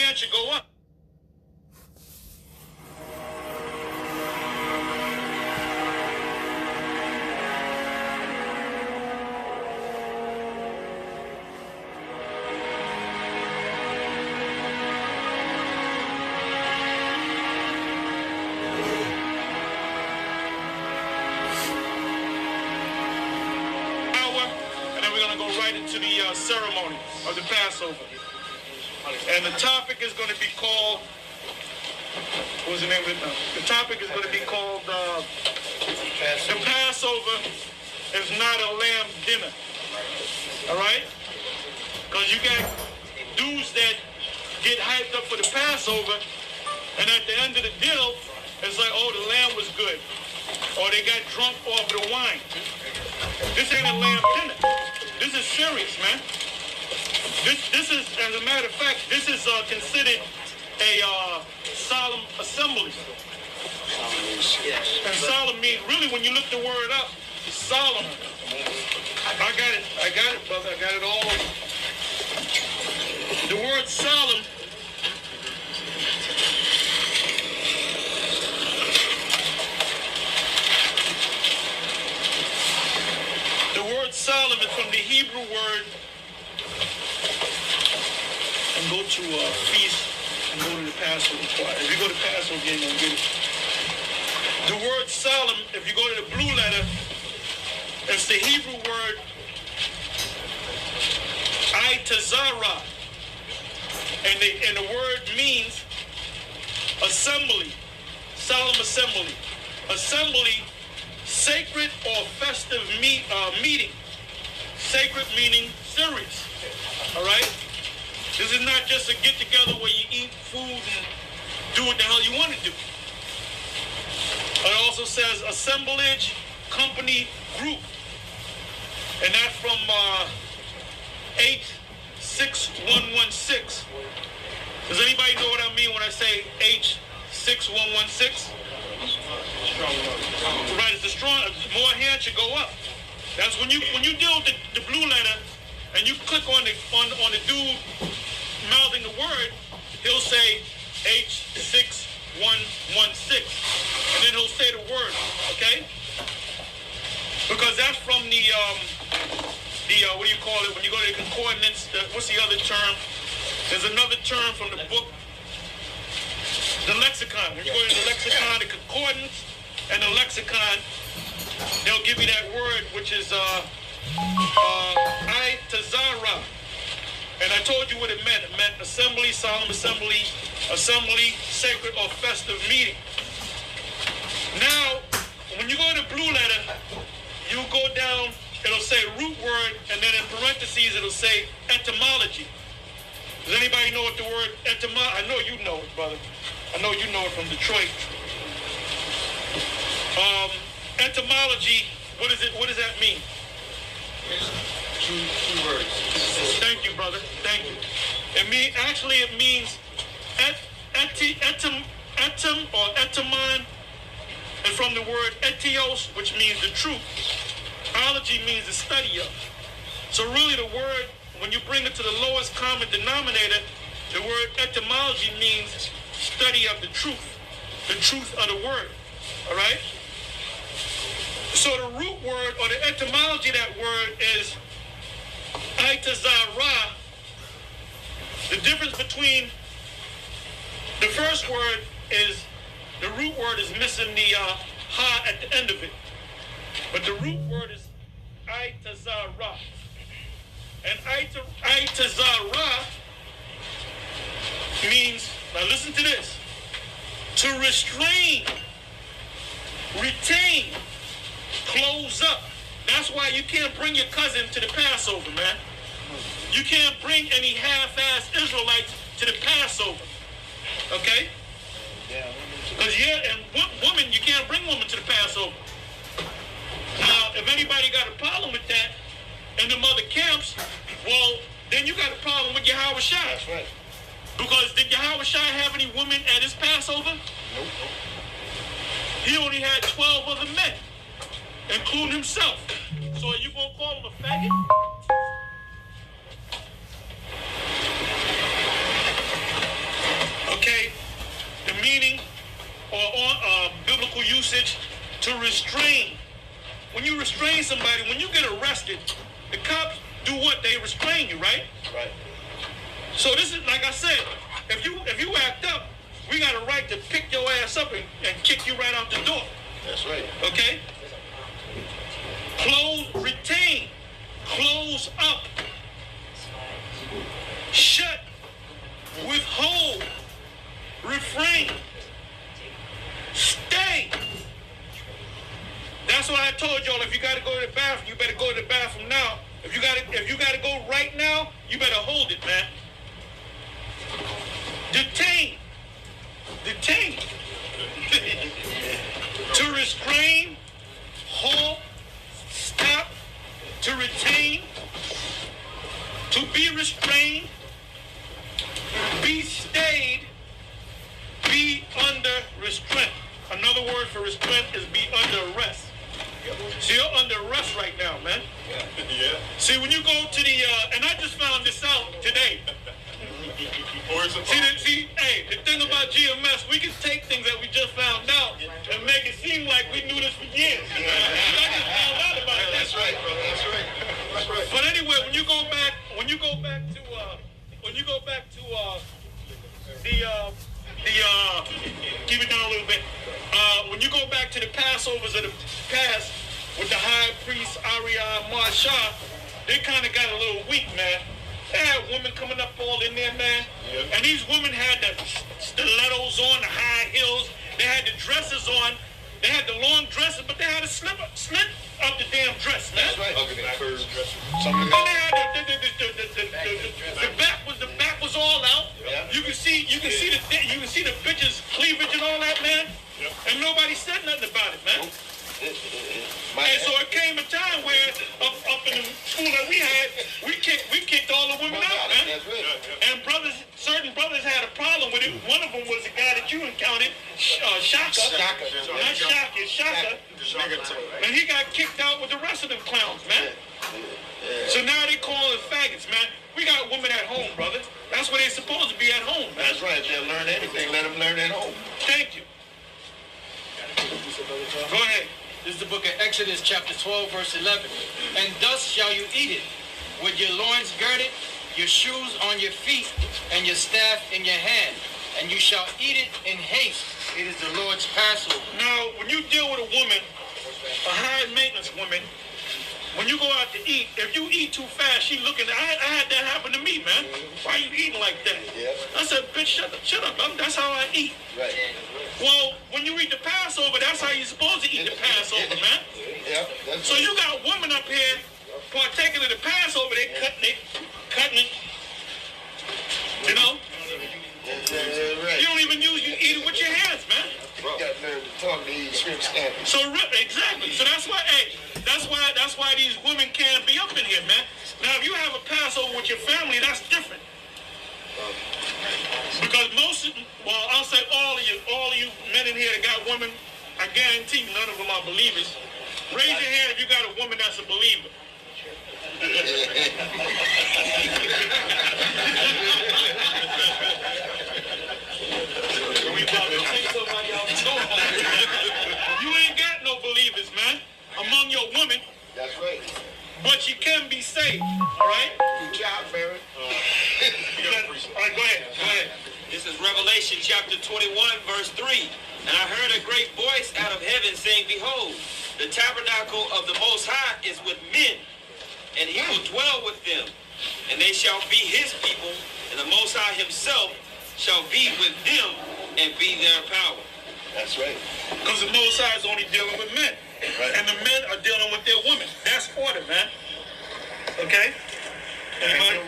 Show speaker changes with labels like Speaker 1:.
Speaker 1: hand should go up. To the ceremony of the Passover. And the topic is going to be called, what's the name of it now? The topic is going to be called, the Passover is not a lamb dinner. All right? Because you got dudes that get hyped up for the Passover, and at the end of the deal, it's like, oh, the lamb was good. Or they got drunk off the wine. This ain't a lamb dinner. This is serious, man. This is, as a matter of fact, this is considered a solemn assembly. And solemn means, really, when you look the word up, solemn. I got it, brother. I got it all. The word solemn solemn is from the Hebrew word, and go to feast and go to the Passover choir. If you go to Passover, you ain't gonna get it. The word solemn, if you go to the blue letter, it's the Hebrew word itazara, and the word means assembly, solemn assembly, assembly, sacred or festive meeting. Sacred meaning serious. All right? This is not just a get-together where you eat food and do what the hell you want to do. It also says assemblage, company, group. And that's from H6116. Does anybody know what I mean when I say H6116? Right, it's the strong, more hands should go up. That's when you deal with the blue letter and you click on the dude mouthing the word, he'll say H6116, and then he'll say the word, okay? Because that's from the what do you call it when you go to the concordance? What's the other term? There's another term from the book, the lexicon. When you go to the lexicon, the concordance, and the lexicon, they'll give you that word, which is itazara. And I told you what it meant. It meant assembly, solemn assembly, sacred or festive meeting. Now, when you go to the blue letter, you go down, it'll say root word, and then in parentheses, it'll say etymology. Does anybody know what the word etymology? I know you know it, brother. I know you know it from Detroit. Etymology, what is it? What does that mean?
Speaker 2: Two words.
Speaker 1: Thank you, brother. Thank you. It means etym or etymon, and from the word etios, which means the truth. Ology means the study of. So really, the word, when you bring it to the lowest common denominator, the word etymology means study of the truth of the word. All right. So the root word or the etymology of that word is itazara. The difference between the first word is the root word is missing the ha at the end of it. But the root word is itazara. And itazara means, now listen to this, to restrain, retain, close up. That's why you can't bring your cousin to the Passover, man. You can't bring any half-ass Israelites to the Passover. Okay? Because, and women, you can't bring women to the Passover. Now, if anybody got a problem with that in them other camps, well, then you got a problem with Yahweh Shai.
Speaker 2: That's right.
Speaker 1: Because did Yahweh Shai have any women at his Passover?
Speaker 2: Nope.
Speaker 1: He only had 12 other men, including himself. So are you going to call him a faggot? to restrain. When you restrain somebody, when you get arrested, the cops do what? They restrain you, right?
Speaker 2: Right.
Speaker 1: So this is, like I said, if you act up, we got a right to pick your ass up and kick you right out the door.
Speaker 2: That's right.
Speaker 1: Okay? Close, retain, close up, shut, withhold, refrain, stay. That's what I told y'all. If you got to go to the bathroom, you better go to the bathroom now. If you got to go right now, you better hold it, man. Detain. To restrain, hold, stop, to retain, to be restrained, be stayed, be under restraint. Another word for restraint is be under arrest. So you're under arrest right now, man.
Speaker 2: Yeah.
Speaker 1: See, when you go to the, and I just found this out today. Hey, the thing about GMS, we can take things that we just found out and make it seem like we knew this for years. I just found out about it.
Speaker 2: That's right, bro. That's right.
Speaker 1: But anyway, when you go back to keep it down a little bit. When you go back to the Passovers of the past with the high priest Ariah Marsha, they kind of got a little weak, man. They had women coming up all in there, man. Yep. And these women had the stilettos on, the high heels. They had the dresses on. They had the long dresses, but they had a slit up the damn dress, man.
Speaker 2: That's right.
Speaker 1: And they had the back was all out. Yep. You can see the bitches cleavage and all that, man. Yep. And nobody said nothing about it, man. And so it came a time where up in the school that we had, we kicked all the women out, man. And certain brothers had a problem with it. One of them was the guy that you encountered, Shaka. Not Shaka, Shaka. And he got kicked out with the rest of them clowns, man. So now they call us faggots, man. We got women at home, brother. That's where they're supposed to be, at home, man.
Speaker 2: That's right. If they'll learn anything, let them learn at home.
Speaker 1: Thank you. Go ahead.
Speaker 3: This is the book of Exodus, chapter 12, verse 11. And thus shall you eat it, with your loins girded, your shoes on your feet, and your staff in your hand. And you shall eat it in haste. It is the Lord's Passover.
Speaker 1: Now, when you deal with a woman, a high maintenance woman, when you go out to eat, if you eat too fast, she looking. I had that happen to me, man. Why you eating like that?
Speaker 2: Yeah.
Speaker 1: I said, bitch, shut up. That's how I eat.
Speaker 2: Right.
Speaker 1: Well, when you eat the Passover, that's how you're supposed to eat the Passover, man.
Speaker 2: Yeah.
Speaker 1: So you got women up here partaking of the Passover. They cutting it. You know.
Speaker 2: Right.
Speaker 1: You don't even you eat it with your hands, man.
Speaker 2: You got nerve to talk to these shrimp standards.
Speaker 1: So exactly. So that's why these women can't be up in here, man. Now, if you have a Passover with your family, that's different. Because I'll say all of you men in here that got women, I guarantee none of them are believers. Raise your hand if you got a woman that's a believer. You ain't got no believers, man, among your women.
Speaker 2: That's right.
Speaker 1: But she can be saved, all right?
Speaker 2: Good job, Barry.
Speaker 1: All right, go ahead.
Speaker 4: This is Revelation chapter 21, verse 3. And I heard a great voice out of heaven saying, Behold, the tabernacle of the Most High is with men, and he will dwell with them. And they shall be his people, and the Most High himself shall be with them and be their power.
Speaker 2: That's right.
Speaker 1: Because the Most High is only dealing with men. Right. And the men are dealing with their women. That's order, man. Okay? Anybody?